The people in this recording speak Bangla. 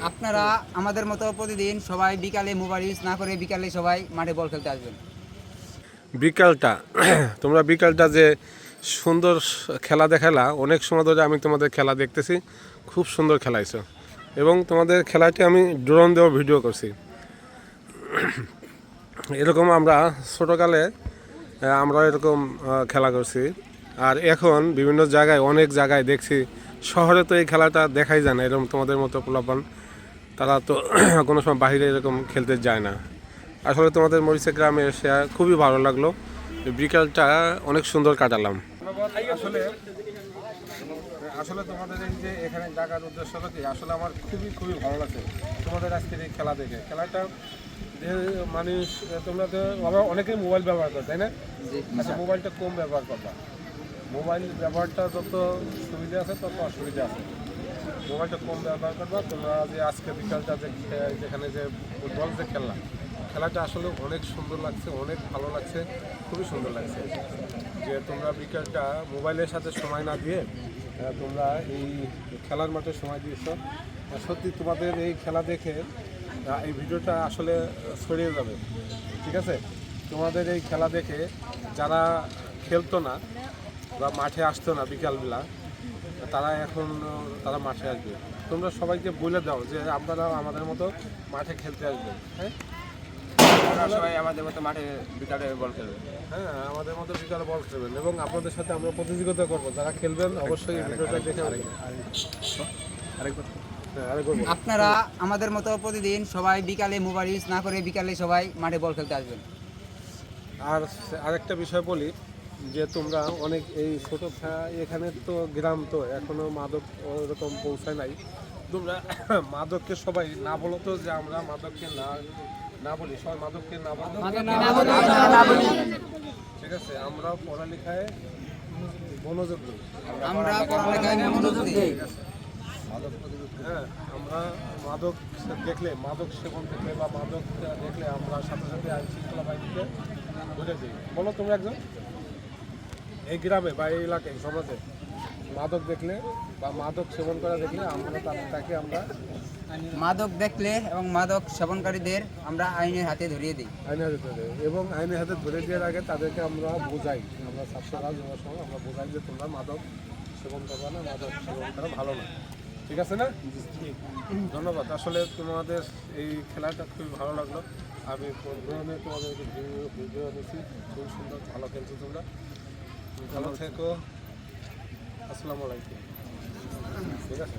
আপনারা আমাদের মতো প্রতিদিন সবাই বিকালে মোবাইল ইউজ না করে বিকালে সবাই মাঠে বল খেলতে আসবেন। বিকালটা তোমরা বিকালটা যে সুন্দর খেলা দেখালা, অনেক সময় ধরে আমি তোমাদের খেলা দেখতেছি, খুব সুন্দর খেলাইছো এবং তোমাদের খেলাটি আমি ড্রোন দেওয়া ভিডিও করছি। এরকম আমরা ছোটোকালে আমরা এরকম খেলা করছি। আর এখন বিভিন্ন জায়গায় অনেক জায়গায় দেখছি, শহরে তো এই খেলাটা দেখাই যায় না। এরকম তোমাদের মতো পোলাপান তারা তো কোনো সময় বাইরে এরকম খেলতে যায় না। আসলে তোমাদের মরিচা গ্রামে এসে খুবই ভালো লাগলো, বিকালটা অনেক সুন্দর কাটালাম। আসলে আসলে তোমাদের এই যে এখানে ডাকার উদ্দেশ্য হলো কি, আসলে আমার খুবই খুবই ভালো লাগছে তোমাদের আজকের এই খেলা দেখে। খেলাটা যে মানুষ, তোমরা তো আবার অনেকেই মোবাইল ব্যবহার করো, তাই না? আচ্ছা, মোবাইলটা কম ব্যবহার করবা। মোবাইল ব্যবহারটা যত সুবিধা আছে তত অসুবিধা আছে। মোবাইলটা কম ব্যবহার করবা। তোমরা যে আজকে বিকালটা যে যেখানে যে ফুটবল যে খেলাটা আসলে অনেক সুন্দর লাগছে, অনেক ভালো লাগছে, খুবই সুন্দর লাগছে যে তোমরা বিকালটা মোবাইলের সাথে সময় না দিয়ে তোমরা এই খেলার মাঠে সময় দিয়েছো। সত্যি তোমাদের এই খেলা দেখে এই ভিডিওটা আসলে ছড়িয়ে যাবে, ঠিক আছে? তোমাদের এই খেলা দেখে যারা খেলতো না বা মাঠে আসতো না বিকালবেলা, তারা এখন তারা মাঠে আসবে। তোমরা সবাইকে বলে দাও যে আপনারা আমাদের মতো মাঠে খেলতে আসবেন। হ্যাঁ, সবাই আমাদের মতো মাঠে বিকালে বল খেলবেন। হ্যাঁ, আমাদের মতো বিকালে বল খেলবেন এবং আপনাদের সাথে আমরা প্রতিযোগিতা করবো। যারা খেলবেন অবশ্যই এই ভিডিওটা দেখে আপনারা আমাদের মতো প্রতিদিন সবাই বিকালে মোবাইল ইউজ না করে বিকালে সবাই মাঠে বল খেলতে আসবেন। আর আরেকটা বিষয় বলি যে তোমরা অনেক এই ছোটো এখানে তো গ্রাম, তো এখনও মাদক ওরকম পৌঁছায় নাই। তোমরা মাদককে সবাই না বলো তো যে আমরা মাদককে না বলি, সবাই মাদককে না বলি, ঠিক আছে? আমরা পড়ালেখায় মনোযোগ দিই, আমরা পড়ালেখায় মনোযোগ দিই। হ্যাঁ, আমরা মাদক দেখলে, মাদক সেবন দেখলে বা মাদক দেখলে আমরা সাথে সাথে আইন শৃঙ্খলা বাহিনীকে ধরে দিই। বলো তোমরা একজন এই গ্রামে বা এই এলাকায় সমাজে মাদক দেখলে বা মাদক সেবন করা দেখলে আমরা তাকে আমরা মাদক দেখলে এবং মাদক সেবনকারীদের আমরা আইনের হাতে ধরিয়ে দিই। আইনের হাতে ধরে, এবং আইনের হাতে ধরে দেওয়ার আগে তাদেরকে আমরা বোঝাই, আমরা ছাত্ররা যুবক সমাজ আমরা বোঝাই যে তোমরা মাদক সেবন করবা না, মাদক সেবন করা ভালো না, ঠিক আছে না? ধন্যবাদ। আসলে তোমাদের এই খেলাটা খুবই ভালো লাগলো। আমি তোমাদের ভিডিও নিয়েছি, খুব সুন্দর, ভালো খেলছো তোমরা। ভালো থেকো, আসসালামু আলাইকুম, ঠিক আছে?